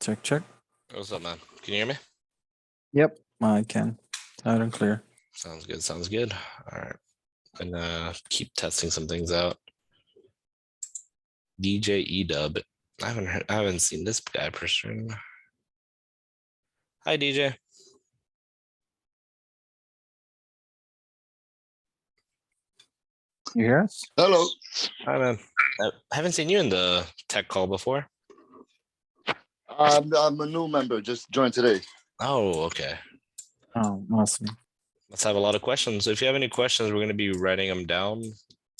Check, check. What's up, man? Can you hear me? Yep, I can. Loud and clear. Sounds good. Sounds good. All right. Gonna keep testing some things out. DJ Edub. I haven't seen this guy person. Hi, DJ. You hear us? Hello. Hi, man. I haven't seen you in the tech call before. I'm a new member. Just joined today. Oh, okay. Oh, awesome. Let's have a lot of questions. If you have any questions, we're going to be writing them down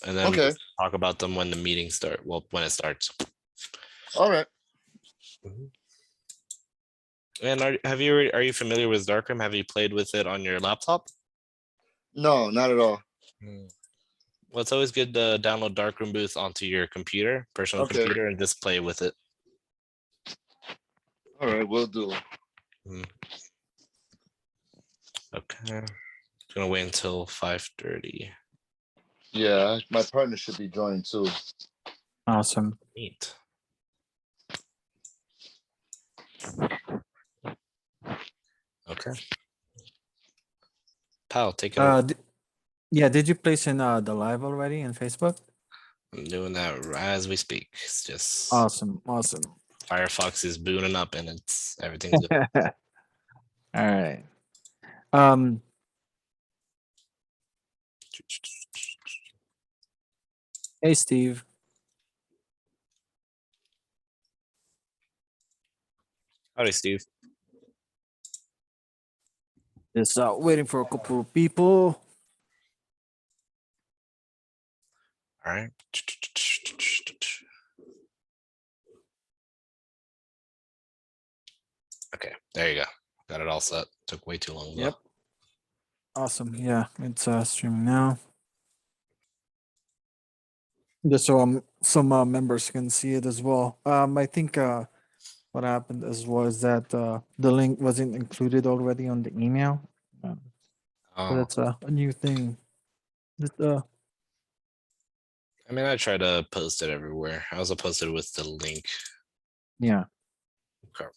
and then Okay. talk about them when the meeting starts. Well, when it starts. All right. And are you familiar with Darkroom? Have you played with it on your laptop? No, not at all. Well, it's always good to download Darkroom Booth onto your computer, personal Okay. computer, and just play with it. All right, we'll do. Okay. Gonna wait until 5:30. Yeah, my partner should be joining too. Awesome. Neat. Okay. Pal, take it away. Yeah, did you place in the live already in Facebook? I'm doing that as we speak. It's just Awesome, awesome. Firefox is booting up and everything's good. All right. Hey, Steve. Howdy, Steve. Just waiting for a couple of people. All right. Okay, there you go. Got it all set. Took way too long. Yep. Awesome. Yeah, it's streaming now. Just so some members can see it as well. I think what happened as was that the link wasn't included already on the email. So that's a new thing. Just, I mean, I try to post it everywhere. I also posted with the link. yeah. Okay.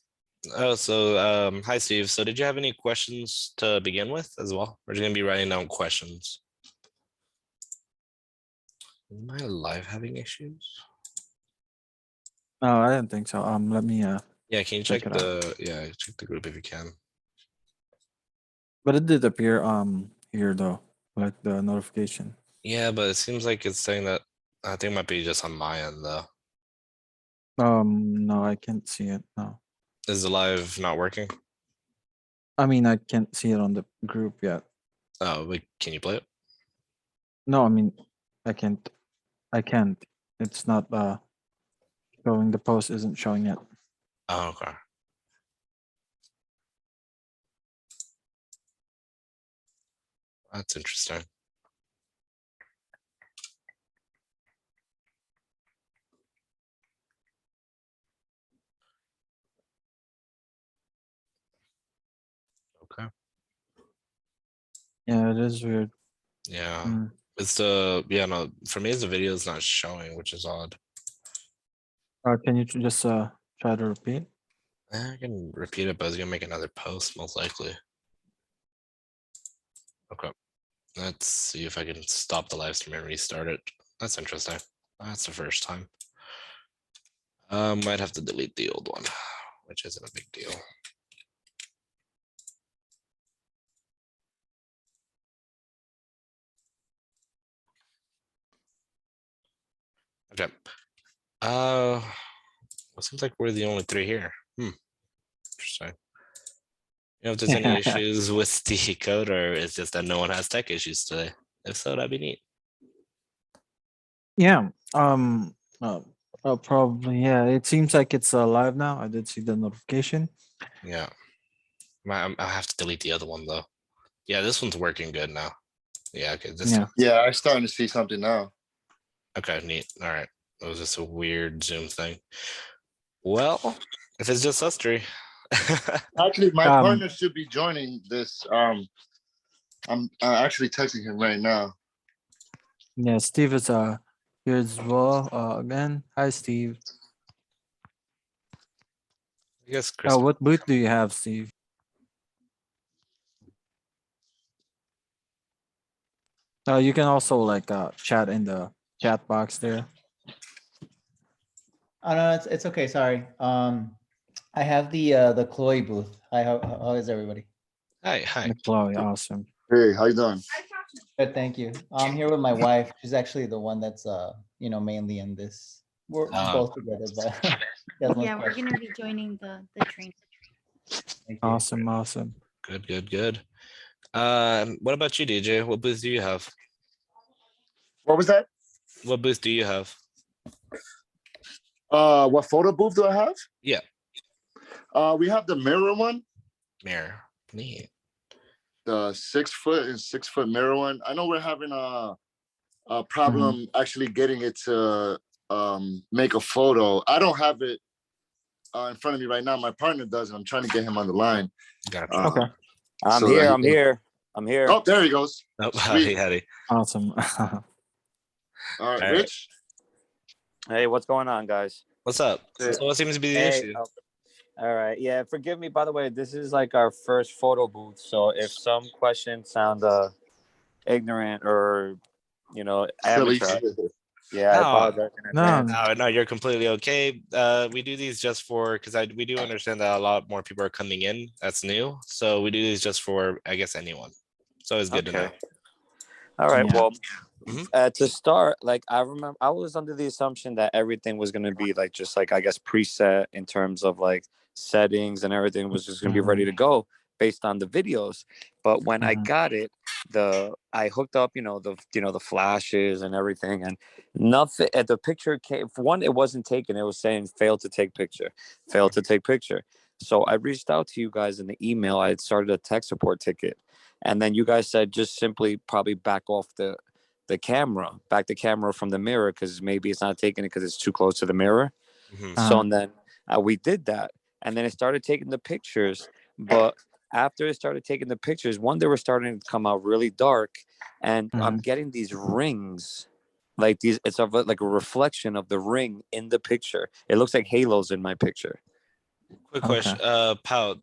Oh, so hi, Steve. So did you have any questions to begin with as well? We're just gonna be writing down questions. Am I live having issues? No, I didn't think so. Let me Yeah, can you check check it out. check the group if you can. But it did appear here though, like the notification. Yeah, but it seems like it's saying that I think it might be just on my end though. No, I can't see it. No. Is the live not working? I mean, I can't see it on the group yet. Oh, wait, can you play it? No, I mean, I can't. I can't. It's not showing. The post isn't showing yet. Oh, okay. That's interesting. Okay. Yeah, it is weird. Yeah. It's no, for me the video is not showing, which is odd. Can you just try to repeat? I can repeat it, but I was gonna make another post most likely. Okay. Let's see if I can stop the live stream and restart it. That's interesting. That's the first time. Might have to delete the old one, which isn't a big deal. Okay. It seems like we're the only three here. Interesting. You know if there's any issues with the code, or it's just that no one has tech issues today? If so, that'd be neat. Yeah. Probably. Yeah. It seems like it's live now. I did see the notification. Yeah. I'll have to delete the other one though. Yeah, this one's working good now. Yeah. Okay. Yeah, I'm starting to see something now. Okay. Neat. All right. It was just a weird Zoom thing. Well, if it's just us three. Actually, my partner should be joining this. I'm actually texting him right now. Yeah, Steve is here as well. Again, hi, Steve. guess Chris. What booth do you have, Steve? You can also like chat in the chat box there. Oh no, it's okay. Sorry. I have the Chloe booth. Hi, how is everybody? Hi. McCloy, awesome. Hey, how you doing? Good, thank you. I'm here with my wife. She's actually the one that's mainly in this. We're both together, but she has most Yeah, we're questions. gonna be joining the train. Thank you. Awesome. Good. What about you, DJ? What booth do you have? What was that? What booth do you have? What photo booth do I have? Yeah. We have the mirror one, Mirror. Neat. the 6 foot and 6 foot mirror one. I know we're having a problem actually getting it to make a photo. I don't have it in front of me right now. My partner does, and I'm trying to get him on the line. Gotcha. Okay. I'm so here. that he I'm can- here. I'm here. Oh, there he goes. Oh, Sweet. howdy. Awesome. All right, right. Rich. Hey, what's going on, guys? What's up? Hey. So what seems to be the Hey. issue? All right. Yeah. Forgive me. By the way, this is like our first photo booth, so if some questions sound ignorant or Silly. amateur, yeah, I No. apologize in No. advance. No, you're completely okay. We do these just for because we do understand that a lot more people are coming in. That's new, so we do these just for I guess anyone. So it's good to know. Okay. All right. Yeah. Well, Mhm. to start, like I remember, I was under the assumption that everything was gonna be like just like I guess preset in terms of like settings and everything was just gonna be ready to go based on the videos. But when I got it, I hooked up, the flashes and everything, and nothing. At the picture came. For one, it wasn't taken. It was saying failed to take picture, failed to take picture. So I reached out to you guys in the email. I had started a tech support ticket, and then you guys said just simply probably back off the camera from the mirror because maybe it's not taking it because it's too close to the mirror. Mhm. So and then we did that, and then it started taking the pictures. But after it started taking the pictures, one, they were starting to come out really dark, and I'm getting these rings, like these. It's like a reflection of the ring in the picture. It looks like halos in my picture. Quick Okay. question, Pal.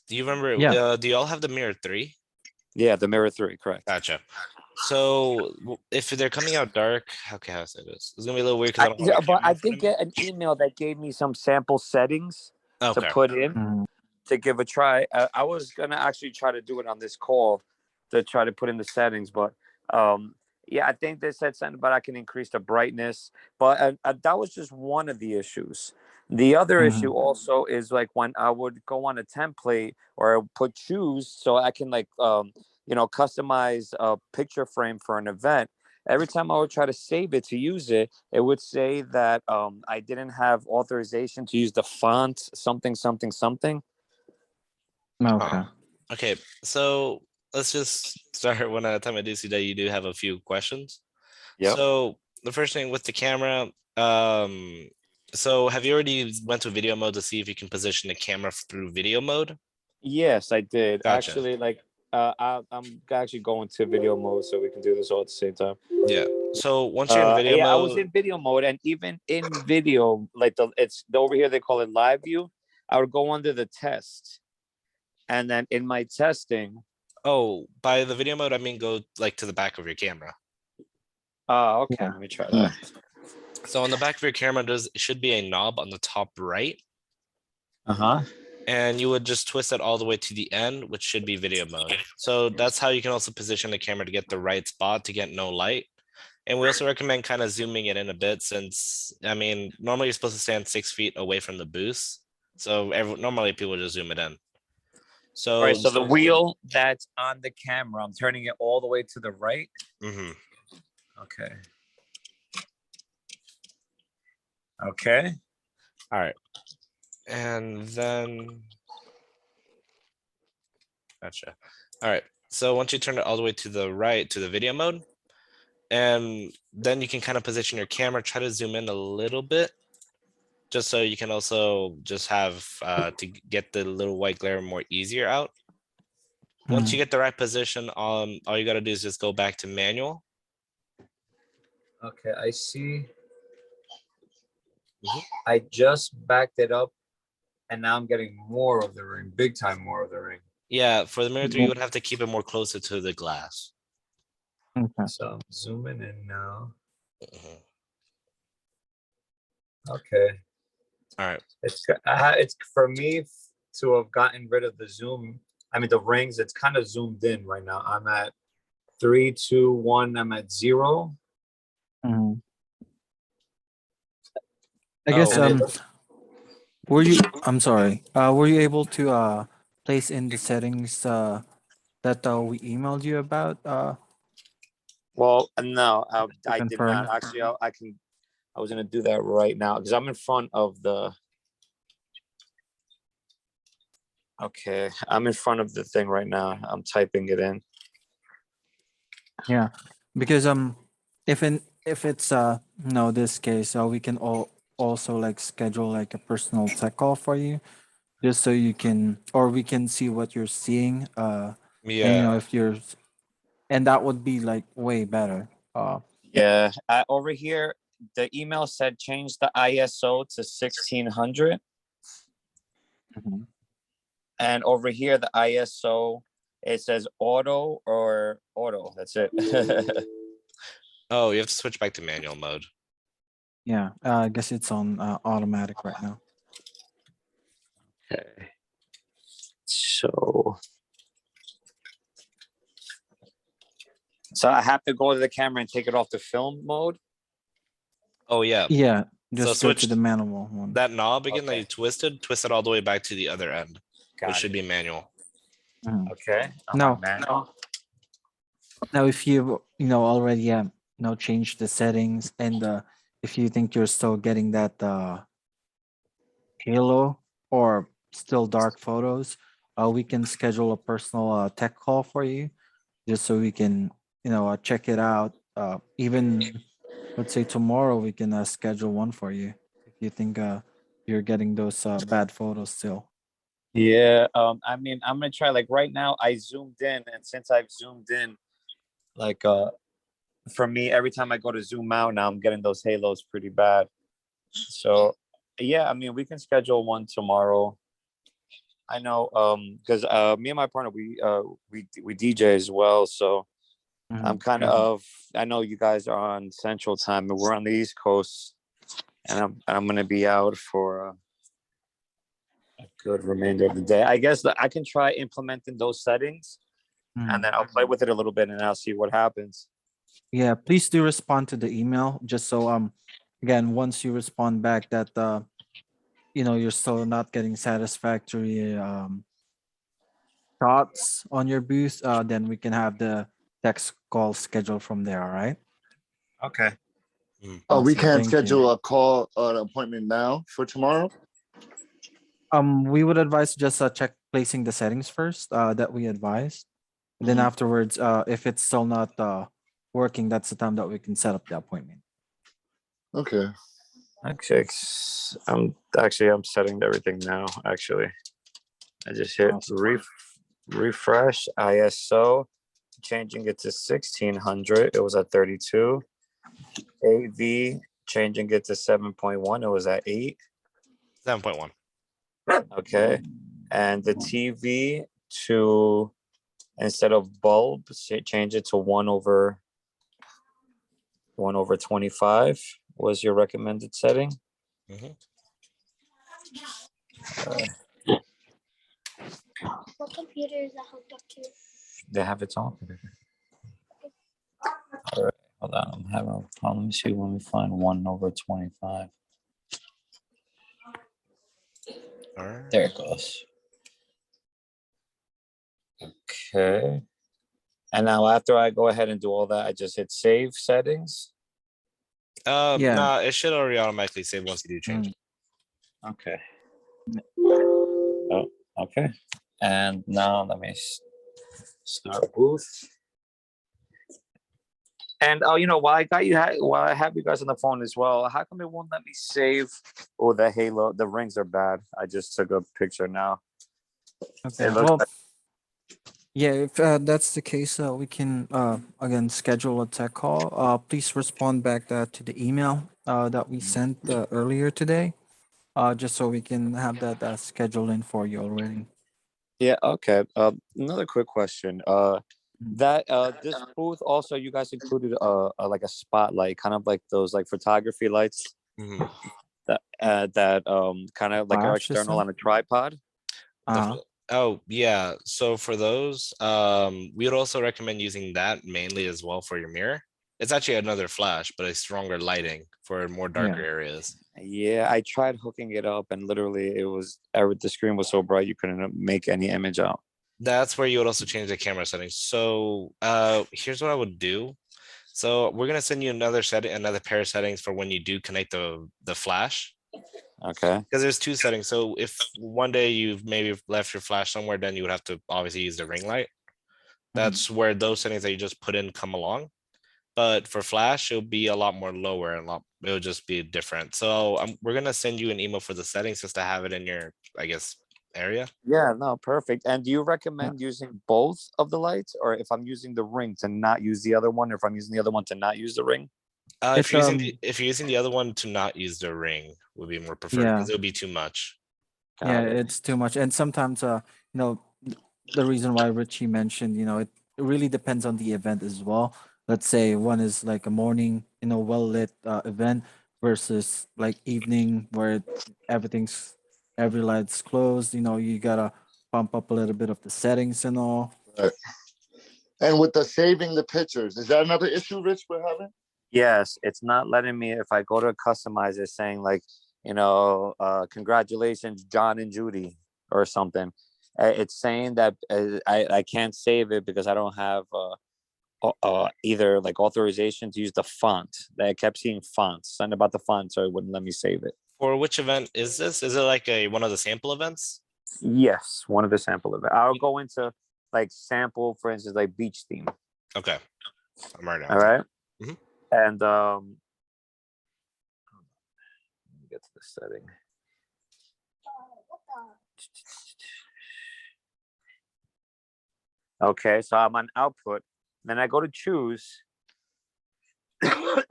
Do you remember? Yeah. Do y'all have the Mirror 3? Yeah, the mirror 3, correct. Gotcha. So if they're coming out dark, okay, how to say this? It's gonna be a little weird because I don't have a But camera I in front did of me. get an email that gave me some sample settings to Okay. put in to give a try. I was gonna actually try to do it on this call to try to put in the settings, but yeah, I think they said something about I can increase the brightness, but that was just one of the issues. The other issue also is like when I would go on a template or put choose so I can like customize a picture frame for an event. Every time I would try to save it to use it, it would say that I didn't have authorization to use the font something. Okay. Okay, so let's just start one at a time. I do see that you do have a few questions. Yep. So the first thing with the camera, so have you already went to video mode to see if you can position the camera through video mode? Yes, I did. Gotcha. Actually, like I'm actually going to video mode so we can do this all at the same time. Yeah. So once you're in video Yeah, mode, I was in video mode, and even in video, like over here they call it live view. I would go under the test, and then in my testing. oh, by the video mode, I mean go like to the back of your camera. Okay. Yeah. Let me try that. So on the back of your camera, should be a knob on the top right, Uh-huh. and you would just twist it all the way to the end, which should be video mode. So that's how you can also position the camera to get the right spot to get no light. And we also recommend kind of zooming it in a bit since, I mean, normally you're supposed to stand 6 feet away from the booth. So normally people just zoom it in. So, All right, so the wheel that's on the camera, I'm turning it all the way to the right. mhm. Okay. Okay. All right. And then, gotcha. All right. So once you turn it all the way to the right to the video mode, and then you can kind of position your camera, try to zoom in a little bit, just so you can also just have to get the little white glare more easier out. Once you get the right position, all you got to do is just go back to manual. Okay, I see. I just backed it up and now I'm getting more of the ring, big time more of the ring. Yeah, for the mirror 3, you would have to keep it more closer to the glass. Okay. So I'm zooming in now. Mhm. Okay. All right. It's for me to have gotten rid of the zoom. I mean the rings. It's kind of zoomed in right now. I'm at 3, 2, 1. I'm at 0. Mhm. I Oh, guess And were you I'm sorry. Were you able to place in the settings that we emailed you about well, no, to I did not confirm? actually. I was gonna do that right now because I'm in front of the. Okay, I'm in front of the thing right now. I'm typing it in. Yeah. Because if it's no this case we can also like schedule like a personal tech call for you just so you can or we can see what you're seeing and yeah. if you're and that would be like way better. Yeah, over here, the email said change the ISO to 1600, Mhm. and over here the ISO it says auto or auto. That's it. Oh, you have to switch back to manual mode. Yeah, I guess it's on automatic right now. Okay. So I have to go to the camera and take it off the film mode. Oh yeah. Yeah, So just go to switch the manual one. that knob again that Okay. you twist it all the way back to the other end, which Got should it. be manual. Mhm. Okay. I'm No. on manual. Now, if you already changed the settings and if you think you're still getting that halo or still dark photos, we can schedule a personal tech call for you just so we can check it out. Even let's say tomorrow we can schedule one for you if you think you're getting those bad photos still. Yeah. I mean, I'm gonna try. Like right now, I zoomed in, and since I've zoomed in, like for me, every time I go to zoom out now, I'm getting those halos pretty bad. So yeah, I mean, we can schedule one tomorrow. I know, because me and my partner, we DJ as well, so I'm Mhm. kind of. I know you guys are on Central Time, and we're on the East Coast, and I'm gonna be out for a good remainder of the day. I guess that I can try implementing those settings, Mhm. and then I'll play with it a little bit, and I'll see what happens. Yeah, please do respond to the email just so again once you respond back that you're still not getting satisfactory thoughts on your booth, then we can have the text call scheduled from there, all right? Okay. We Awesome, can't thank you. schedule a call, an appointment now for tomorrow. We would advise just check placing the settings first that we advised. And then Mhm. afterwards, if it's still not working, that's the time that we can set up the appointment. Okay. Actually, I'm setting everything now. Actually, I just hit Awesome. refresh ISO, changing it to 1600. It was at 32. AV, changing it to 7.1. It was at 8. 7.1. Okay, and the TV to instead of bulb, change it to 1/25 was your recommended setting. Mhm. What computer is that hooked up to? They have its own. All right, hold on. I'm having a problem. Let me see when we find 1/25. All right. There it goes. Okay. And now after I go ahead and do all that, I just hit save settings. Yeah. Nah, it should already automatically save once you do change it. Okay. Oh, okay. And now let me start booth. And while I have you guys on the phone as well, how come it won't let me save? Oh, the halo, the rings are bad. I just took a picture now. Okay. It looks Well, like yeah, if that's the case, we can again schedule a tech call. Please respond back to the email that we sent earlier today. just so we can have that scheduled in for you already. Yeah, okay. Another quick question. That this booth also, you guys included like a spotlight, kind of like those like photography lights Mhm. that kind of like are Flash external system? on a tripod. Uh, Oh yeah. So for those, we would also recommend using that mainly as well for your mirror. It's actually another flash, but a stronger lighting for more darker areas. Yeah, I tried hooking it up, and literally, the screen was so bright you couldn't make any image out. That's where you would also change the camera settings. So here's what I would do. So we're gonna send you another pair of settings for when you do connect the flash. Okay. Because there's two settings. So if one day you've maybe left your flash somewhere, then you would have to obviously use the ring light. That's where those settings that you just put in come along. But for flash, it'll be a lot more lower and it'll just be different. So we're gonna send you an email for the settings just to have it in your, I guess, area. Yeah, no, perfect. And do you recommend using both of the lights, or if I'm using the ring to not use the other one, or if I'm using the other one to not use the ring? If you're using the other one, to not use the ring would be more preferred because it'll be too much. yeah, Got it. it's too much. And sometimes, the reason why Richie mentioned, it really depends on the event as well. Let's say one is like a morning, well lit event versus like evening where every light's closed. You gotta pump up a little bit of the settings and all. Right. And with the saving the pictures, is that another issue, Rich, we're having? Yes, it's not letting me, if I go to customize it, saying like, congratulations, John and Judy, or something. It's saying that I can't save it because I don't have either like authorization to use the font. I kept seeing fonts, something about the font, so it wouldn't let me save it. For which event is this? Is it like one of the sample events? Yes, one of the sample events. I'll go into like sample, for instance, like beach theme. Okay, I'm right now. All right. Mhm. And let me get to the setting. Okay, so I'm on output. Then I go to choose to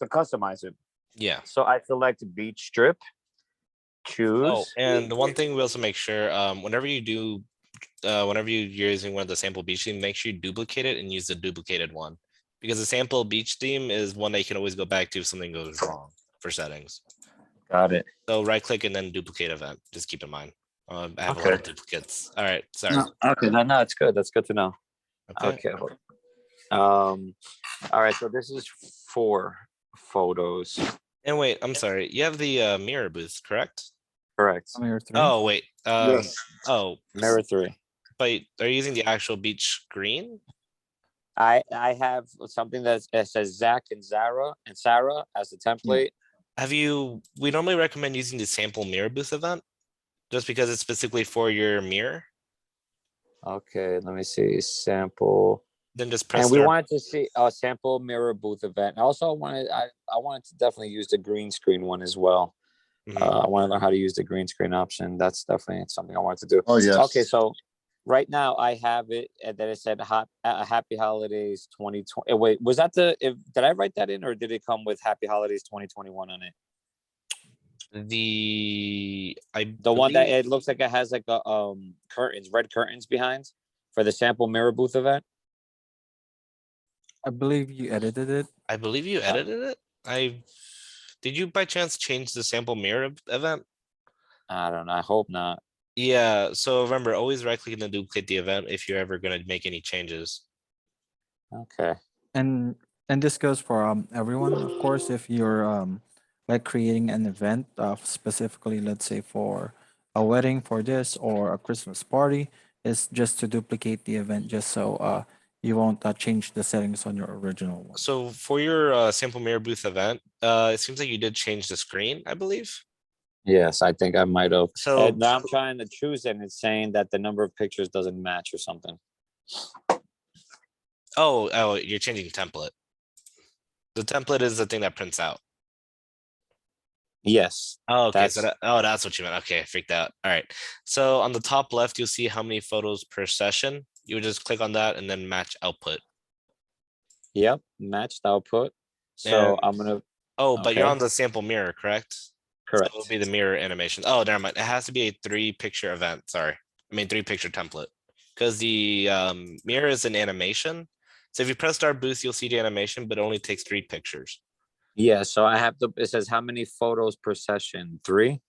customize it. Yeah. So I select beach strip, choose. Oh, and the one thing we also make sure, whenever you're using one of the sample beach theme, make sure you duplicate it and use the duplicated one, because the sample beach theme is one that you can always go back to if something goes wrong for settings. Got it. So right click and then duplicate event. Just keep in mind. I have a lot of duplicates. All right, sorry. No, okay, no, it's good. That's good to know. Okay. All right, so this is 4 photos. And wait, I'm sorry. You have the mirror booth, correct? Correct. Mirror 3. Oh wait. Yes. Oh, Mirror 3. but are you using the actual beach green? I have something that says Zach and Sarah as the template. We normally recommend using the sample mirror booth event just because it's specifically for your mirror. Okay, let me see sample. Then just press And we start. wanted to see a sample mirror booth event. Also, I wanted to definitely use the green screen one as well. I want to learn how to use the green screen option. That's definitely something I want to do. Oh, yes. Okay, so right now I have it that it said Happy Holidays 2020. Wait, was that did I write that in, or did it come with Happy Holidays 2021 on it? The one that it looks like it has like a red curtains behind for the sample mirror booth event. I believe you edited it. I believe you edited it. Did you by chance change the sample mirror event? I don't know. I hope not. Yeah. So remember, always right click and duplicate the event if you're ever going to make any changes. Okay. And this goes for everyone, of course. If you're like creating an event, specifically, let's say for a wedding, for this, or a Christmas party, is just to duplicate the event, just so you won't change the settings on your original one. So for your sample mirror booth event, it seems like you did change the screen, I believe. Yes, I think I might have. So And now I'm trying to choose it, and it's saying that the number of pictures doesn't match or something. oh, you're changing template. The template is the thing that prints out. Yes. Oh, okay. That's what you meant. Okay, I freaked out. All right. So on the top left, you'll see how many photos per session. You would just click on that and then match output. Yep, matched output. So I'm gonna. Oh, but you're on the sample mirror, correct? Correct. it'll be the mirror animation. Oh, never mind. It has to be a 3-picture event. Sorry. I mean 3-picture template. Because the mirror is an animation. So if you press start boost, you'll see the animation, but it only takes 3 pictures. Yeah, so I have to, it says how many photos per session? 3?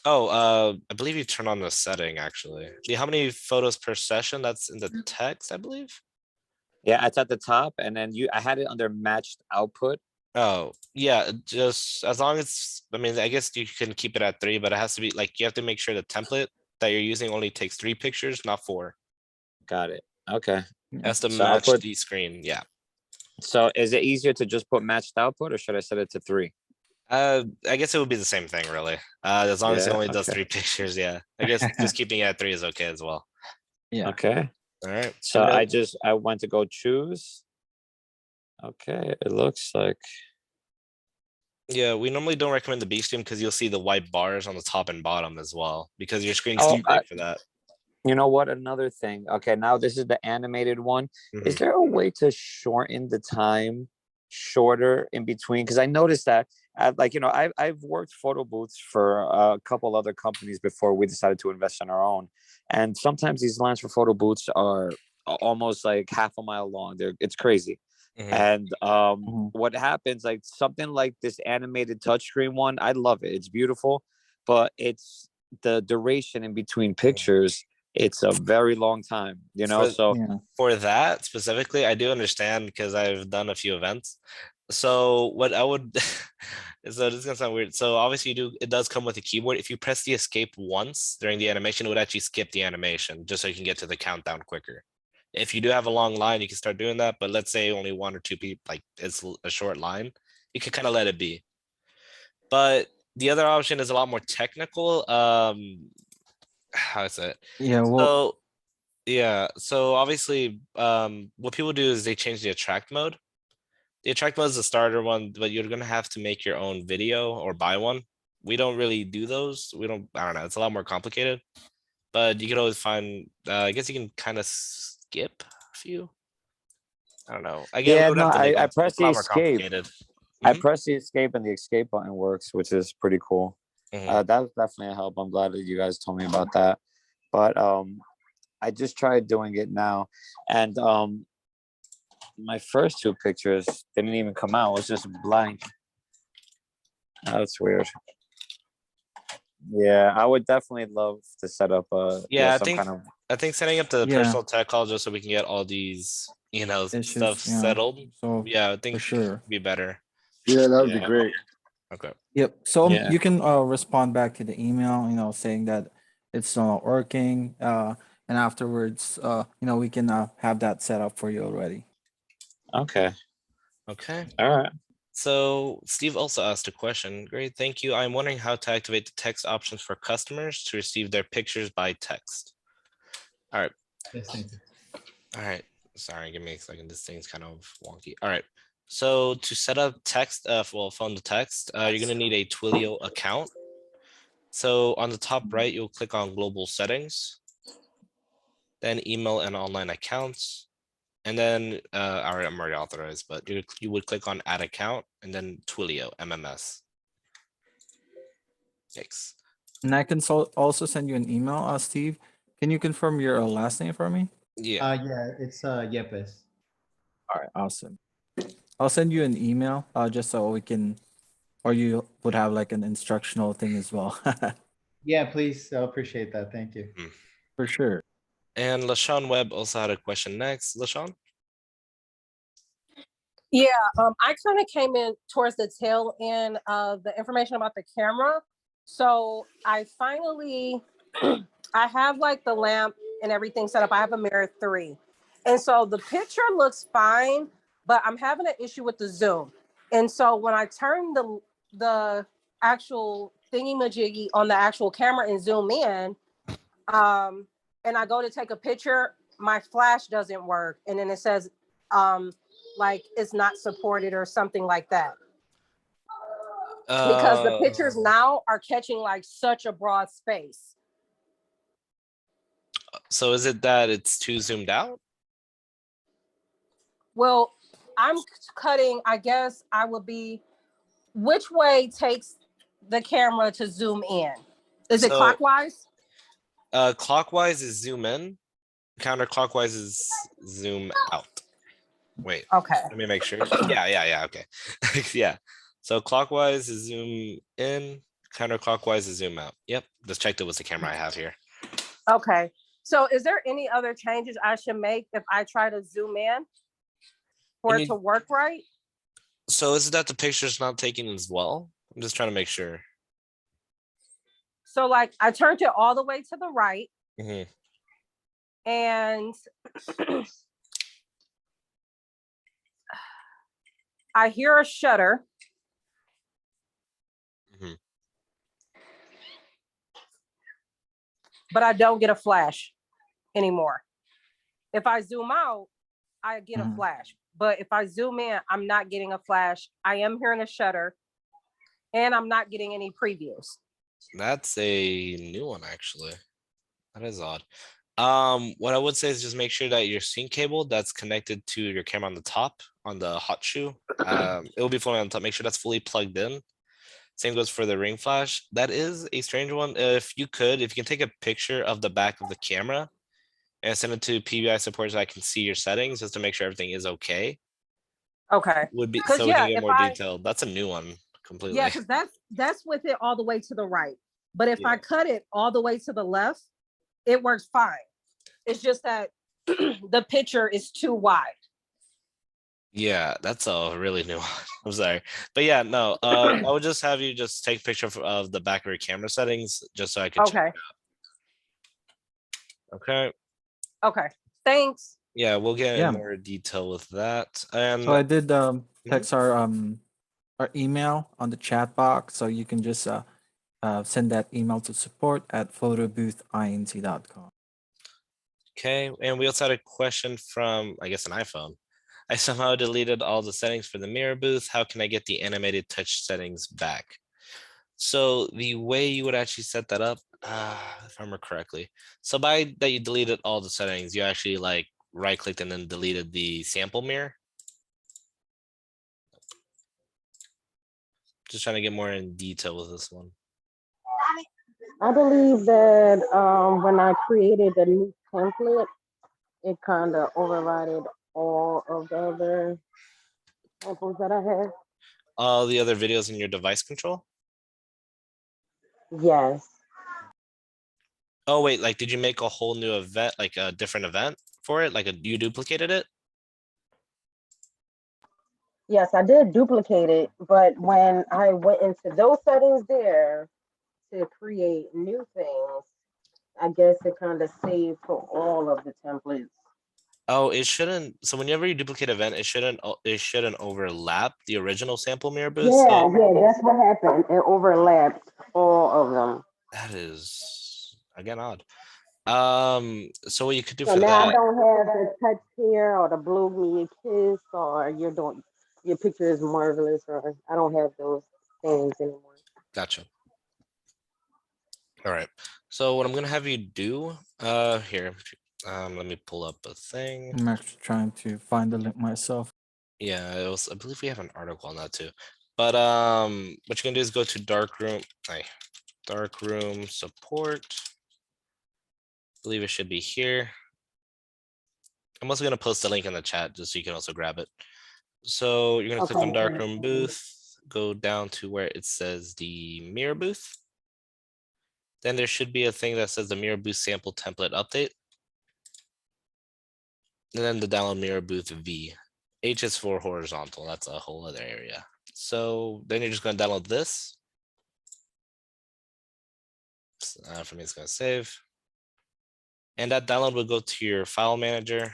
Oh, I believe you turn on the setting actually. How many photos per session? That's in the text, I believe. Yeah, it's at the top, and then I had it under matched output. Oh, yeah, just as long as, I mean, I guess you can keep it at 3, but it has to be like, you have to make sure the template that you're using only takes 3 pictures, not 4. Got it. Okay. It has to So I'll match put- the screen, yeah. So is it easier to just put matched output, or should I set it to 3? I guess it would be the same thing, really. As long as it Yeah, only does okay. 3 pictures, yeah. I guess just keeping it at 3 is okay as well. Yeah. Okay. All right. So And then- I went to go choose. Okay, it looks like. Yeah, we normally don't recommend the B stream because you'll see the white bars on the top and bottom as well, because your screen's Oh, too big for that. You know what? Another thing. Okay, now this is the animated one. Is Mhm. there a way to shorten the time shorter in between? Because I noticed that, I've worked photo booths for a couple other companies before we decided to invest in our own, and sometimes these lines for photo booths are almost like half a mile long. It's crazy. Mhm. And Mhm. what happens, like something like this animated touchscreen one, I love it. It's beautiful, but it's the duration in between pictures. It's a very long time, For- so Yeah. For that specifically, I do understand because I've done a few events. So what I would, so this is gonna sound weird. So obviously it does come with a keyboard. If you press the escape once during the animation, it would actually skip the animation just so you can get to the countdown quicker. If you do have a long line, you can start doing that. But let's say only 1 or 2 people, like it's a short line, you can kind of let it be. But the other option is a lot more technical. How is it? Yeah. Well, So yeah, so obviously, what people do is they change the attract mode. The attract mode is the starter one, but you're gonna have to make your own video or buy one. We don't really do those. I don't know. It's a lot more complicated, but you can always find. I guess you can kind of skip a few. I don't know. Again, we yeah, would no, have to look I into it. press It's a the lot more escape. complicated. I Mhm. press the escape, and the escape button works, which is pretty cool. Mhm. That was definitely a help. I'm glad that you guys told me about that. But I just tried doing it now, and my first 2 pictures didn't even come out. It was just blank. That's weird. Yeah, I would definitely love to set up Yeah, some kind of. I think setting up the Yeah. personal tech call just so we can get all these, Issues, stuff yeah. settled. So Yeah, I think for sure. be better. Yeah, that would be Yeah. great. Okay. Yep. So Yeah. you can respond back to the email, saying that it's not working. And afterwards, we can have that set up for you already. Okay. Okay. All right. So Steve also asked a question. Great, thank you. I'm wondering how to activate the text options for customers to receive their pictures by text. All right. Yes, thank you. All right. Sorry, give me a second. This thing's kind of wonky. All right. So to set up text, phone to text, you're gonna need a Twilio account. So on the top right, you'll click on global settings, then email and online accounts. And then, all right, I'm already authorized, but you would click on add account and then Twilio, MMS. Thanks. And I can also send you an email, Steve. Can you confirm your last name for me? Yeah. Yeah, it's Yepes. All right, awesome. I'll send you an email just so we can, or you would have like an instructional thing as well. Yeah, please. I appreciate that. Thank you. For sure. And LaShawn Webb also had a question next. LaShawn? Yeah, I kind of came in towards the tail end of the information about the camera. So I finally, I have like the lamp and everything set up. I have a Mirror 3. And so the picture looks fine, but I'm having an issue with the zoom. And so when I turn the actual thingy majiggy on the actual camera and zoom in, and I go to take a picture, my flash doesn't work. And then it says, like it's not supported or something like that. Because the pictures now are catching like such a broad space. So is it that it's too zoomed out? Well, I'm cutting, I guess I would be, which way takes the camera to zoom in? Is it So- clockwise? Clockwise is zoom in. Counterclockwise is zoom out. Wait, Okay. let me make sure. Yeah. Okay. Yeah. So clockwise is zoom in. Counterclockwise is zoom out. Yep. Just checked it with the camera I have here. Okay. So is there any other changes I should make if I try to zoom in for When it to work right? So is it that the picture's not taken as well? I'm just trying to make sure. So like I turned it all the way to the right Mhm. and I hear a shutter. Mhm. But I don't get a flash anymore. If I zoom out, I get a Mhm. flash. But if I zoom in, I'm not getting a flash. I am hearing a shutter and I'm not getting any previews. That's a new one, actually. That is odd. What I would say is just make sure that your sync cable that's connected to your camera on the top, on the hot shoe, it will be floating on top. Make sure that's fully plugged in. Same goes for the ring flash. That is a strange one. If you can take a picture of the back of the camera and send it to PBI support so I can see your settings just to make sure everything is okay. Okay. Would be 'Cause so we can yeah, get if more I- detailed. That's a new one completely. Yeah, because that's with it all the way to the right. But if I Yeah. cut it all the way to the left, it works fine. It's just that the picture is too wide. Yeah, that's a really new one. I'm sorry. But yeah, no, I would just have you just take a picture of the back of your camera settings just so I could check. Okay. Okay. Okay. Thanks. Yeah, we'll get Yeah. in more detail with that. And So I did text our email on the chat box, so you can just send that email to support@photoboothint.com. okay, and we also had a question from, I guess, an iPhone. I somehow deleted all the settings for the mirror booth. How can I get the animated touch settings back? So the way you would actually set that up, if I remember correctly, so by that you deleted all the settings, you actually like right clicked and then deleted the sample mirror. Just trying to get more in detail with this one. I believe that when I created the new template, it kind of overrided all of the other samples that I had. All the other videos in your device control? Yes. Oh wait, like did you make a whole new event, like a different event for it? Like you duplicated it? Yes, I did duplicate it, but when I went into those settings there to create new things, I guess it kind of saved for all of the templates. Oh, it shouldn't. So whenever you duplicate event, it shouldn't overlap the original sample mirror booth. Yeah, So yeah, that's what happened. It overlapped all of them. that is again odd. So what you could do So for now I that, don't have the touch here or the blow me a kiss or your picture is marvelous or I don't have those things anymore. gotcha. All right. So what I'm gonna have you do, here, let me pull up a thing. I'm actually trying to find the link myself. Yeah, I believe we have an article on that too. But what you can do is go to Darkroom, Darkroom support. I believe it should be here. I'm also gonna post the link in the chat just so you can also grab it. So you're gonna click on Okay. Darkroom booth, go down to where it says the mirror booth. Then there should be a thing that says the mirror booth sample template update. And then the download mirror booth V. H is for horizontal. That's a whole other area. So then you're just going to download this. For me, it's going to save. And that download will go to your file manager.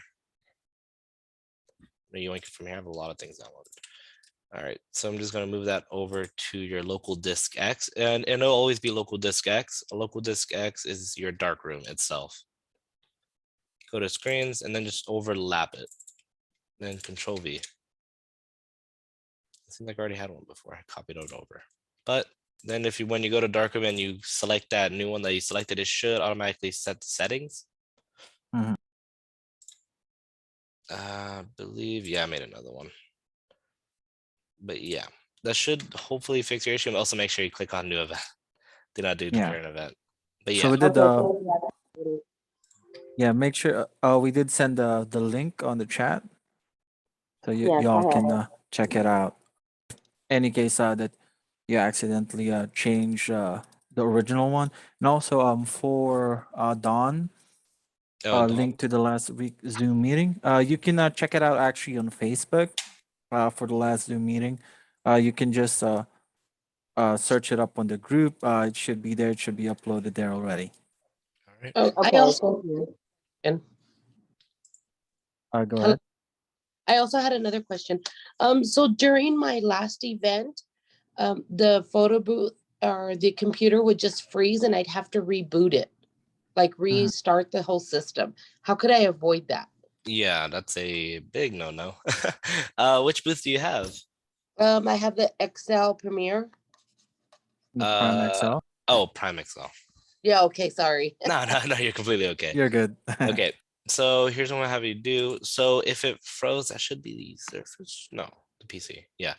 You can from here. I have a lot of things downloaded. All right, so I'm just going to move that over to your local disk X, and it'll always be local disk X. A local disk X is your darkroom itself. Go to screens and then just overlap it. Then Control V. It seems like I already had one before. I copied it over. But then when you go to Darkroom and you select that new one that you selected, it should automatically set the settings. Mhm. I believe, yeah, I made another one. But yeah, that should hopefully fix your issue, and also make sure you click on new event. Do not do Yeah. current event. But So yeah, we did Okay, thank you. yeah, make sure we did send the link on the chat. So Yes, I y'all have can it. check it out. Any case that you accidentally change the original one. And also for Dawn, oh, link to the last week Zoom meeting. You can check it out actually on Facebook for the last Zoom meeting. You can just search it up on the group. It should be there. It should be uploaded there already. all right. Oh, I Okay, also, thank you. and Go hello, ahead. I also had another question. So during my last event, the photo booth or the computer would just freeze and I'd have to reboot it, like restart the whole system. How could I avoid that? Yeah, that's a big no-no. Which booth do you have? I have the Excel Premiere. The Prime Uh, XL. oh, Prime XL. Yeah, okay, sorry. No, no, no, you're completely okay. You're good. Okay, so here's what I have you do. So if it froze, that should be the Surface. No, the PC. Yeah.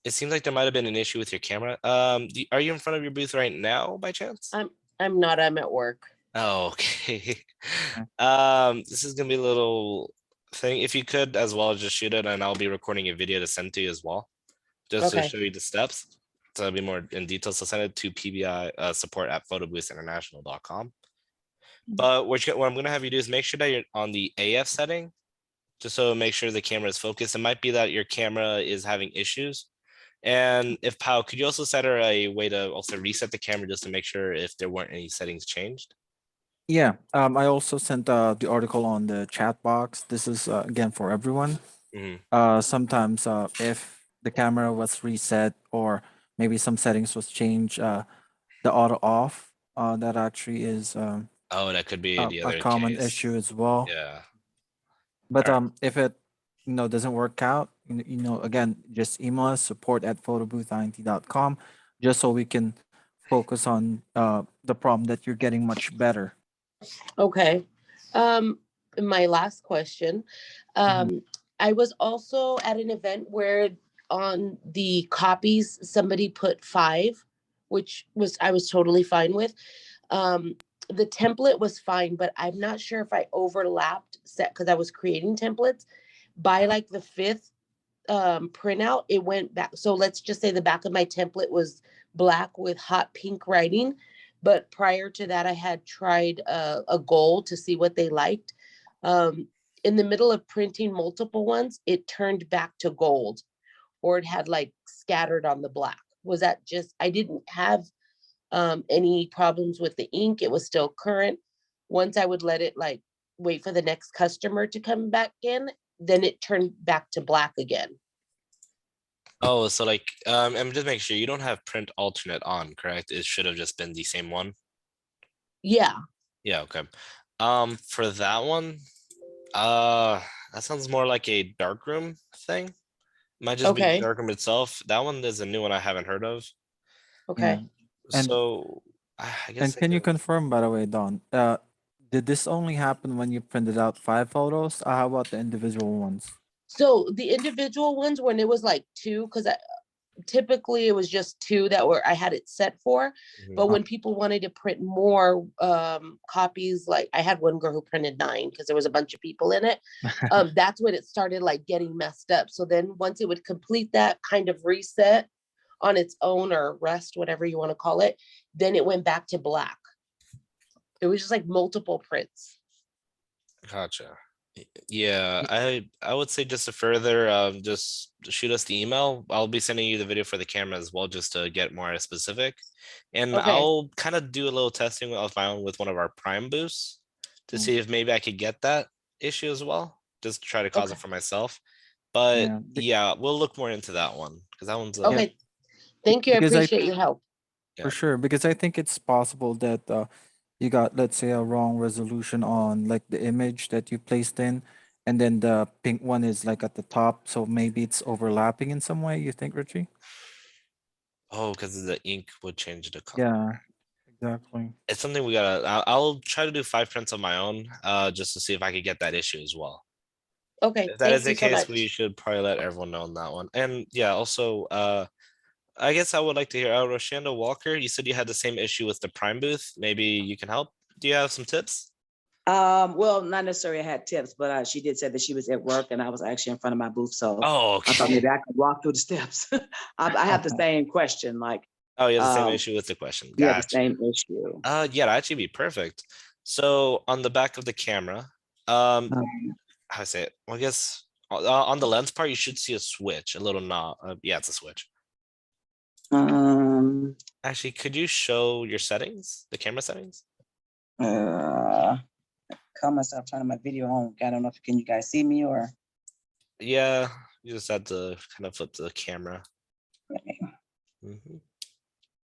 It seems like there might have been an issue with your camera. Are you in front of your booth right now by chance? I'm not, I'm at work. Oh, okay. Okay. This is gonna be a little thing. If you could as well, just shoot it, and I'll be recording a video to send to you as well, just to Okay. show you the steps. So it'll be more in detail. So send it to PBI support at photoboothsinternational.com. But what I'm gonna have you do is make sure that you're on the AF setting, just so make sure the camera is focused. It might be that your camera is having issues. And if Pao, could you also set her a way to also reset the camera just to make sure if there weren't any settings changed? Yeah. I also sent the article on the chat box. This is again for everyone. Mhm. Sometimes if the camera was reset or maybe some settings was changed, the auto off that actually is Oh, that could be the a other common case. issue as well. Yeah. But All right. if it doesn't work out, again, just email us support@photoboothint.com just so we can focus on the problem that you're getting much better. Okay. My last question. I was also at an event where on the copies, somebody put 5, which was I was totally fine with. The template was fine, but I'm not sure if I overlapped set because I was creating templates by like the 5th printout, it went back. So let's just say the back of my template was black with hot pink writing. But prior to that, I had tried a gold to see what they liked. In the middle of printing multiple ones, it turned back to gold, or it had like scattered on the black. Was that just, I didn't have any problems with the ink. It was still current. Once I would let it like wait for the next customer to come back in, then it turned back to black again. Oh, so like, and just make sure you don't have print alternate on, correct? It should have just been the same one. Yeah. Yeah, okay. For that one, that sounds more like a darkroom thing. Might just be Okay. darkroom itself. That one is a new one I haven't heard of. Okay. And So I guess and I can you can. confirm, by the way, Don? Did this only happen when you printed out 5 photos? How about the individual ones? So the individual ones, when it was like 2, because typically it was just 2 that were I had it set for. Mhm. But when people wanted to print more copies, like I had one girl who printed 9 because there was a bunch of people in it. That's when it started like getting messed up. So then once it would complete that kind of reset on its own or rest, whatever you want to call it, then it went back to black. It was just like multiple prints. Gotcha. Yeah, I would say just to further, just shoot us the email. I'll be sending you the video for the camera as well, just to get more specific. And Okay. I'll kind of do a little testing of my own with one of our prime boosts to see if maybe I could get that issue as well. Just try to cause it Okay. for myself. But Yeah, yeah, we'll look more into that one because that one's Okay. Thank you. I because appreciate your help. for sure, because I think it's possible that you got, let's say, a wrong resolution on like the image that you placed in, and then the pink one is like at the top, so maybe it's overlapping in some way. You think, Richie? oh, because the ink would change the color. Yeah, exactly. It's something we gotta. I'll try to do 5 prints of my own, just to see if I could get that issue as well. Okay, If that is thank the you so case, much. we should probably let everyone know on that one. And yeah, also, I guess I would like to hear, Roshanda Walker, you said you had the same issue with the Prime booth. Maybe you can help. Do you have some tips? Well, not necessarily I had tips, but she did say that she was at work and I was actually in front of my booth. So Oh, I thought okay. maybe I could walk through the steps. I have the same question, like, Oh, you have the same issue with the question. yeah, the Gotcha. same issue. Yeah, that'd actually be perfect. So on the back of the camera, how to say it? Well, I guess on the lens part, you should see a switch, a little knob. Yeah, it's a switch. Actually, could you show your settings, the camera settings? Call myself turning my video on. I don't know if you guys see me or. Yeah, you just had to kind of flip the camera.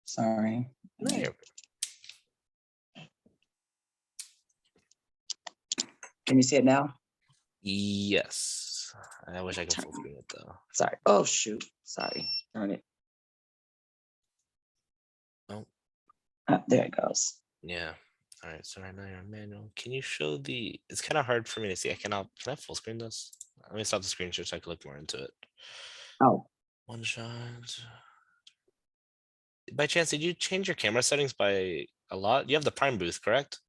Sorry. No, you're- Can you see it now? Yes. I wish I could full screen it though. Sorry. Oh, shoot. Sorry. Turn it. Oh. There it goes. Yeah. All right. So right now you're on manual. Can you show the? It's kind of hard for me to see. Can I full screen this? Let me stop the screen share so I can look more into it. Oh. One shot. By chance, did you change your camera settings by a lot? You have the Prime booth, correct?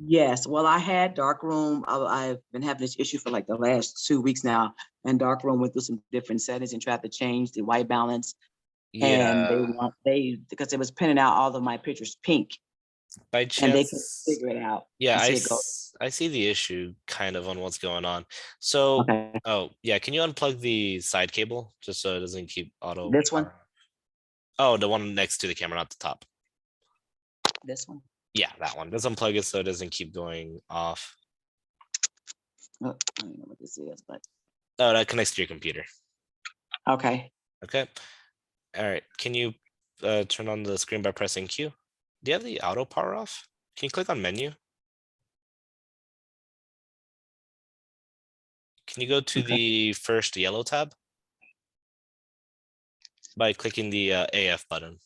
Yes. Well, I had Darkroom. I've been having this issue for like the last 2 weeks now. And Darkroom went through some different settings and tried to change the white balance. And because it was printing out all of my pictures pink. By And they couldn't chance, figure it out. yeah, and see it go. I see the issue kind of on what's going on. So, Okay. oh yeah, can you unplug the side cable just so it doesn't keep auto? This one? Oh, the one next to the camera, not the top. This one? Yeah, that one. Just unplug it so it doesn't keep going off. Oh, I don't know what this is, but Oh, that connects to your computer. okay. Okay. All right. Can you turn on the screen by pressing Q? Do you have the auto power off? Can you click on menu? Can you go to the first yellow tab? By clicking the AF button.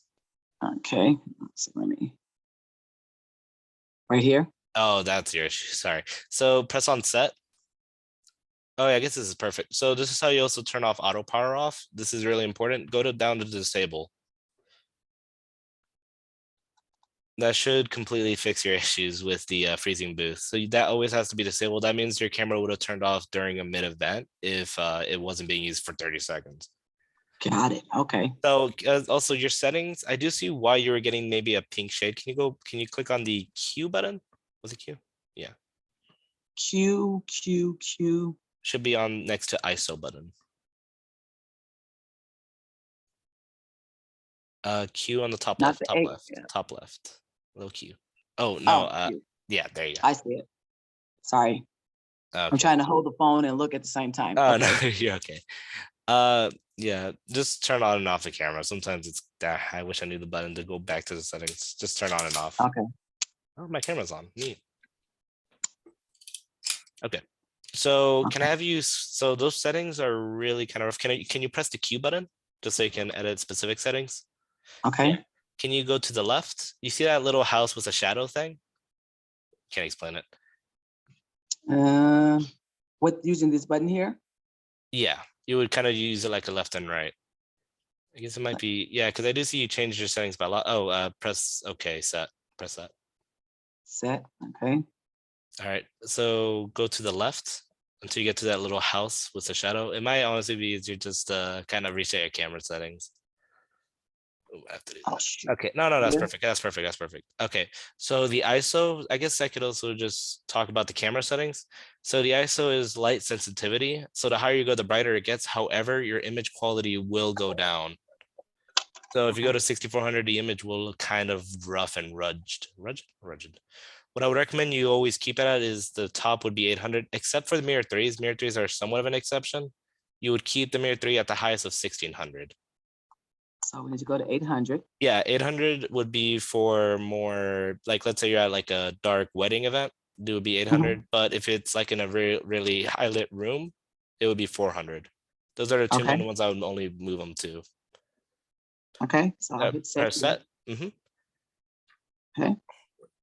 Okay. So let me. Right here? Oh, that's your issue. Sorry. So press on set. Oh, yeah, I guess this is perfect. So this is how you also turn off auto power off. This is really important. Go down to disable. That should completely fix your issues with the freezing booth. So that always has to be disabled. That means your camera would have turned off during a mid event if it wasn't being used for 30 seconds. Got it. Okay. So also your settings, I do see why you were getting maybe a pink shade. Can you click on the Q button? Was it Q? Yeah. Q. Should be on next to ISO button. Q on the top Not left, the top 8, left, yeah. top left. Low Q. Oh no, Q. yeah, there you go. I see it. Sorry. Okay. I'm trying to hold the phone and look at the same time. Oh Okay. no, you're okay. Yeah, just turn on and off the camera. Sometimes it's I wish I knew the button to go back to the settings. Just turn on and off. Okay. Oh, my camera's on. Neat. Okay. So can I have you? So those settings are really kind of rough. Can you press the Q button just so you can edit specific settings? Okay. Can you go to the left? You see that little house with a shadow thing? Can't explain it. What using this button here? Yeah, you would kind of use it like a left and right. I guess it might be, yeah, because I do see you change your settings by a lot. Oh, press OK, set. Press that. Set. Okay. All right, so go to the left until you get to that little house with the shadow. It might honestly be easier just to kind of reset your camera settings. Ooh, I have to do that. Okay, no, that's perfect. That's perfect. That's perfect. Okay, so the ISO, I guess I could also just talk about the camera settings. So the ISO is light sensitivity. So the higher you go, the brighter it gets. However, your image quality will go down. So if you go to 6400, the image will look kind of rough and rugged. What I would recommend you always keep it at is the top would be 800, except for the Mirror 3s. Mirror 3s are somewhat of an exception. You would keep the Mirror 3 at the highest of 1600. So we need to go to 800. Yeah, 800 would be for more, like, let's say you're at like a dark wedding event, it would be 800. But if it's like in a really high lit room, it would be 400. Those are the two main ones I would only move them to. Okay, so I'll hit set. Press set. Okay.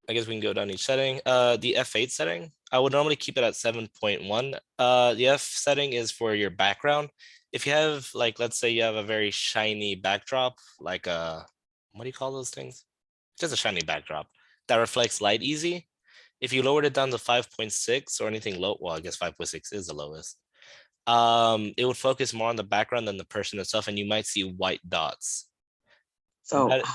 I guess we can go down each setting. The F8 setting, I would normally keep it at 7.1. The F setting is for your background. If you have, like, let's say you have a very shiny backdrop, like what do you call those things? Just a shiny backdrop that reflects light easy. If you lowered it down to 5.6 or anything low, well, I guess 5.6 is the lowest. It would focus more on the background than the person itself, and you might see white dots. So That-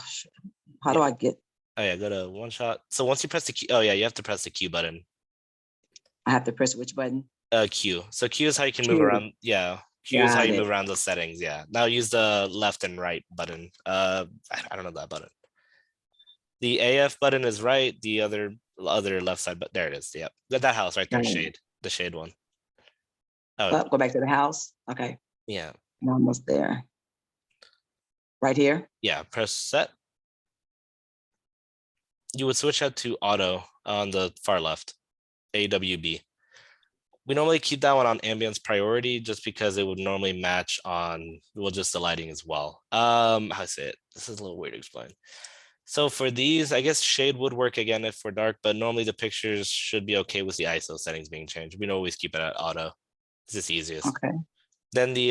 how do I get, Oh yeah, go to one shot. So once you press the Q, oh yeah, you have to press the Q button. I have to press which button? Q. So Q is how you can move Q. around. Yeah, Q is how Got you it. move around those settings. Yeah. Now use the left and right button. I don't know that button. The AF button is right. The other left side, but there it is. Yep. That house right there, Got it. shade. The shade one. Oh Go back to the house. Okay, yeah. I'm almost there. Right here? Yeah. Press set. You would switch out to auto on the far left. AWB. We normally keep that one on ambience priority just because it would normally match on, well, just the lighting as well. How to say it? This is a little weird to explain. So for these, I guess shade would work again if we're dark, but normally the pictures should be okay with the ISO settings being changed. We don't always keep it at auto. It's just easiest. Okay, Then the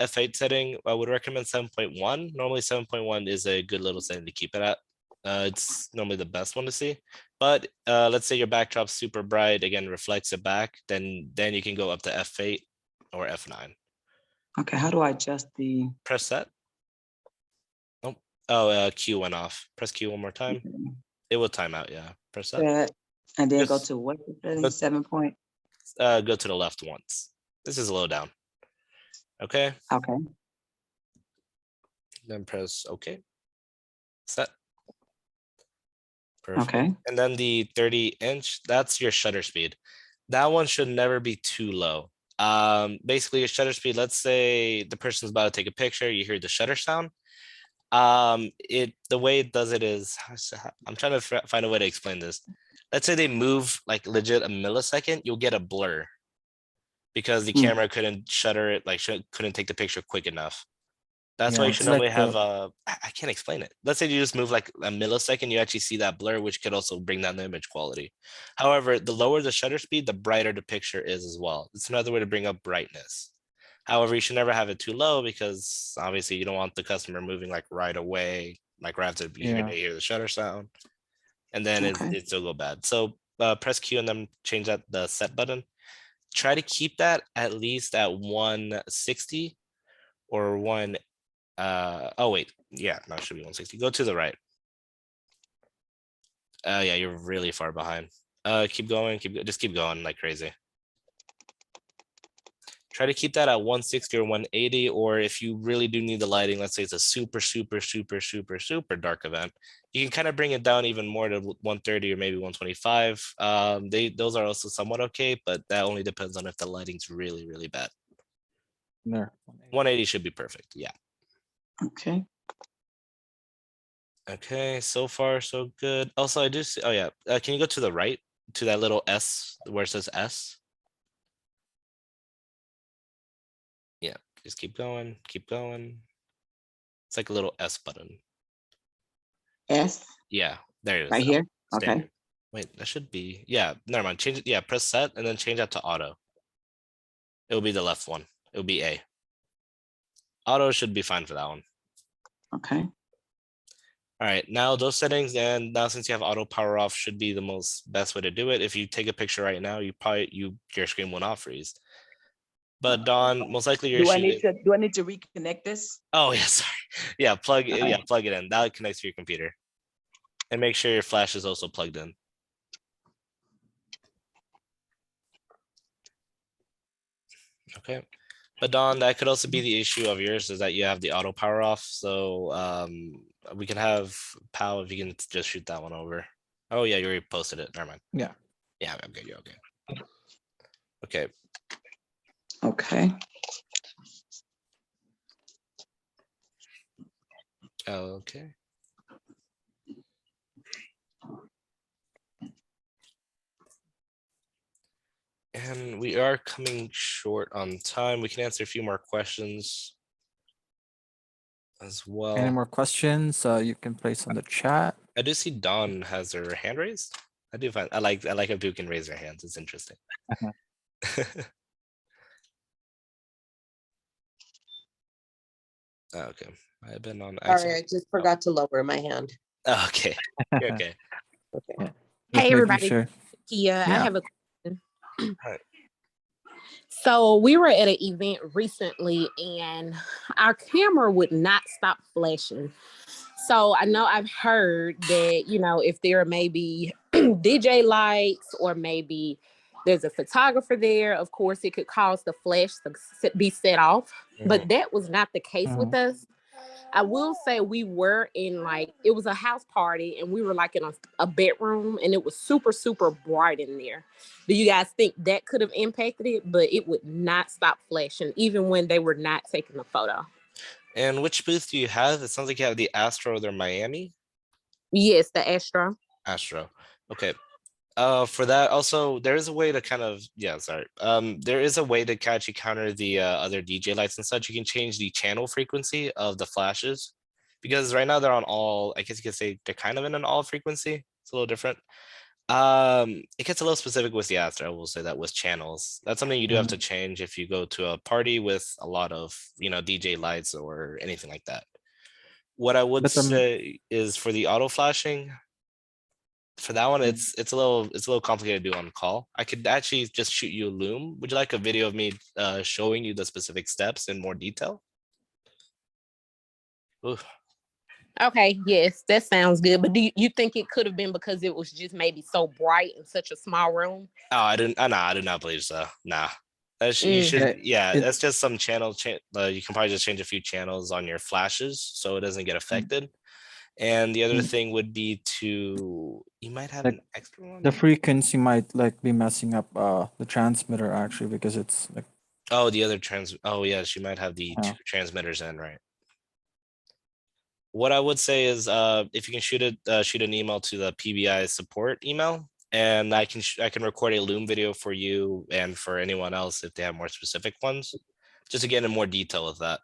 F8 setting, I would recommend 7.1. Normally 7.1 is a good little setting to keep it at. It's normally the best one to see. But let's say your backdrop's super bright, again, reflects it back, then you can go up to F8 or F9. okay, how do I adjust the? Press set. Oh, Q went off. Press Q one more time. It will time out, yeah. Press that. Set, and then go Just to what? go- 7 point? Go to the left once. This is low down. Okay, Okay, then press OK. Set. Perfect. okay, And then the 30-inch, that's your shutter speed. That one should never be too low. Basically your shutter speed, let's say the person's about to take a picture, you hear the shutter sound. The way it does it is, I'm trying to find a way to explain this. Let's say they move like legit a millisecond, you'll get a blur because the camera couldn't shutter it, like couldn't take the picture quick enough. That's why Yeah, you should it's normally like have I can't explain it. Let's say you just move like a millisecond, you actually see that blur, which could also bring down the image quality. However, the lower the shutter speed, the brighter the picture is as well. It's another way to bring up brightness. However, you should never have it too low because obviously you don't want the customer moving like right away, like right after they hear the shutter sound, and then Okay. it still go bad. So press Q and then change that the set button. Try to keep that at least at 160 or oh wait, yeah, no, it should be 160. Go to the right. Yeah, you're really far behind. Keep going, just keep going like crazy. Try to keep that at 160 or 180, or if you really do need the lighting, let's say it's a super dark event, you can kind of bring it down even more to 130 or maybe 125. Those are also somewhat okay, but that only depends on if the lighting's really bad. there. 180 should be perfect. Yeah. okay. Okay, so far so good. Also, I do see, oh yeah, can you go to the right to that little S where it says S? Yeah, just keep going, keep going. It's like a little S button. S, Yeah, there it is. right here? Okay, Standard. Wait, that should be, yeah, never mind. Change it. Yeah, press set and then change that to auto. It'll be the left one. It'll be A. Auto should be fine for that one. okay, All right, now those settings, and now since you have auto power off, should be the most best way to do it. If you take a picture right now, your screen will not freeze. But Dawn, most likely you're do I shooting. need to reconnect this? Oh yeah, sorry. Yeah, plug Okay. plug it in. That connects to your computer. And make sure your flash is also plugged in. Okay. But Dawn, that could also be the issue of yours is that you have the auto power off. So we can have Pal if you can just shoot that one over. Oh yeah, you already posted it. Never mind. Yeah. Yeah, I'm good. You're okay. Okay. Okay, Okay. And we are coming short on time. We can answer a few more questions. as Any well. more questions? You can place on the chat. I do see Dawn has her hand raised. I do find I like how people can raise their hands. It's interesting. Okay, I've been on Sorry, accident. I just forgot to lower my hand. Oh, okay. You're okay. Okay. Yeah, just Hey, making everybody. sure. Kia, I Yeah. have a question. Alright. So we were at an event recently and our camera would not stop flashing. So I know I've heard that, you know, if there may be DJ lights or maybe there's a photographer there, of course, it could cause the flash to be set off. But that was not the case with us. I will say we were in like, it was a house party and we were like in a bedroom and it was super, super bright in there. Do you guys think that could have impacted it? But it would not stop flashing even when they were not taking the photo. And which booth do you have? It sounds like you have the Astro or the Miami. Yes, the Astro. Astro. Okay. For that also there is a way to kind of there is a way to actually counter the other DJ lights and such. You can change the channel frequency of the flashes because right now they're on all, I guess you could say they're kind of in an all frequency. It's a little different. It gets a little specific with the Astro. I will say that with channels, that's something you do have to change if you go to a party with a lot of, you know, DJ lights or anything like that. What I would But, say is for the auto flashing, for that one, it's a little complicated to do on call. I could actually just shoot you a loom. Would you like a video of me showing you the specific steps in more detail? Oof. Okay, yes, that sounds good. But do you think it could have been because it was just maybe so bright in such a small room? Oh, I didn't. Nah, I do not believe so. Nah, you should. Yeah, that's just some channel. You can probably just change a few channels on your flashes so it doesn't get affected. And the other thing would be you might have Like, an extra one. the frequency might like be messing up the transmitter actually because it's like. Oh, the other oh yeah, she might have the Yeah. two transmitters in, right? What I would say is if you can shoot an email to the PBI support email, and I can record a loom video for you and for anyone else if they have more specific ones, just to get in more detail with that.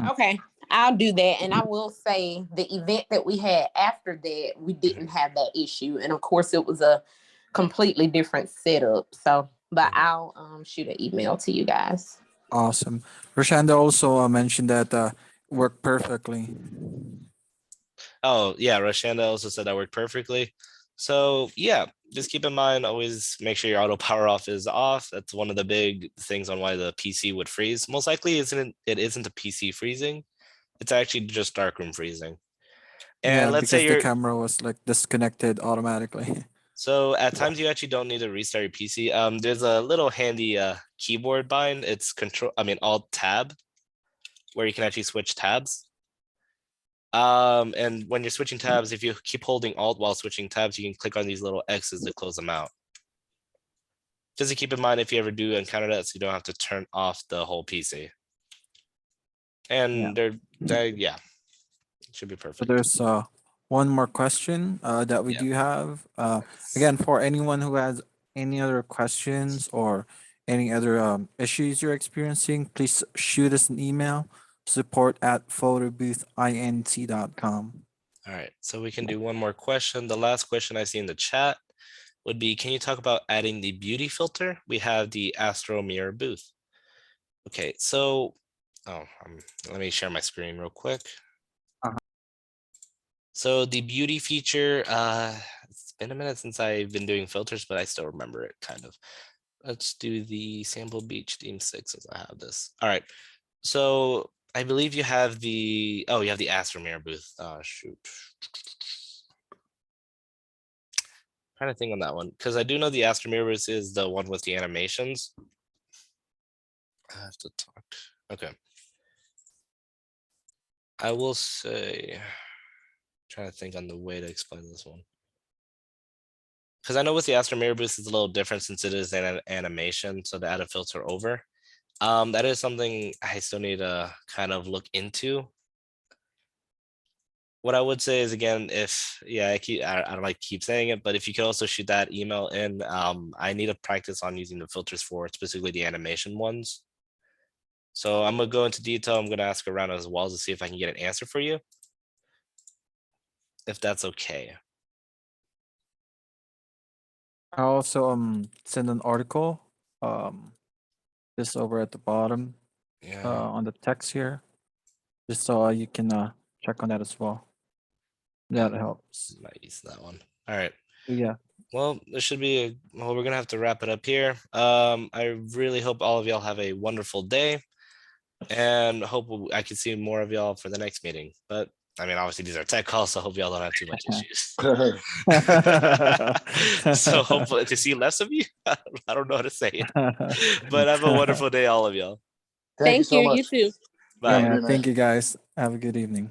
Okay, I'll do that. And I will say the event that we had after that, we didn't have that issue. And of course, it was a completely different setup. So, but I'll shoot an email to you guys. Awesome. Rashanda also mentioned that worked perfectly. Oh yeah, Roshanda also said that worked perfectly. So yeah, just keep in mind, always make sure your auto power off is off. That's one of the big things on why the PC would freeze. Most likely it isn't a PC freezing. It's actually just darkroom freezing. And Yeah, let's say because the camera was like disconnected automatically. so at times you actually don't need to restart your PC. There's a little handy keyboard bind. It's Alt Tab, where you can actually switch tabs. And when you're switching tabs, if you keep holding Alt while switching tabs, you can click on these little X's to close them out. Just to keep in mind if you ever do encounter that, so you don't have to turn off the whole PC. And yeah, it should be So perfect. there's one more question that we do have. Again, for anyone who has any other questions or any other issues you're experiencing, please shoot us an email, support@photoboothint.com. All right, so we can do one more question. The last question I see in the chat would be, can you talk about adding the beauty filter? We have the Astro Mirror booth. Okay, so, let me share my screen real quick. So the beauty feature, it's been a minute since I've been doing filters, but I still remember it kind of. Let's do the sample beach theme 6 as I have this. All right, so I believe you have you have the Astro Mirror booth. Shoot. Trying to think on that one, because I do know the Astro Mirror booth is the one with the animations. I have to talk. Okay. I will say, trying to think on the way to explain this one. Because I know with the Astro Mirror booth it's a little different since it is an animation, so to add a filter over. That is something I still need to kind of look into. What I would say is, again, I don't like keep saying it, but if you could also shoot that email in, I need to practice on using the filters for specifically the animation ones. So I'm gonna go into detail. I'm gonna ask around as well to see if I can get an answer for you. If that's okay. I also send an article just over at the bottom Yeah. on the text here, just so you can check on that as well. That helps. Might use that one. All right. Yeah. Well, there should be well, we're gonna have to wrap it up here. I really hope all of y'all have a wonderful day, and hope I can see more of y'all for the next meeting. But I mean, obviously these are tech calls, so I hope y'all don't have too much issues. So hopefully to see less of you. I don't know how to say it. But have a wonderful day, all of y'all. Thank you so much. You too. Bye. Yeah, thank you guys. Have a good evening.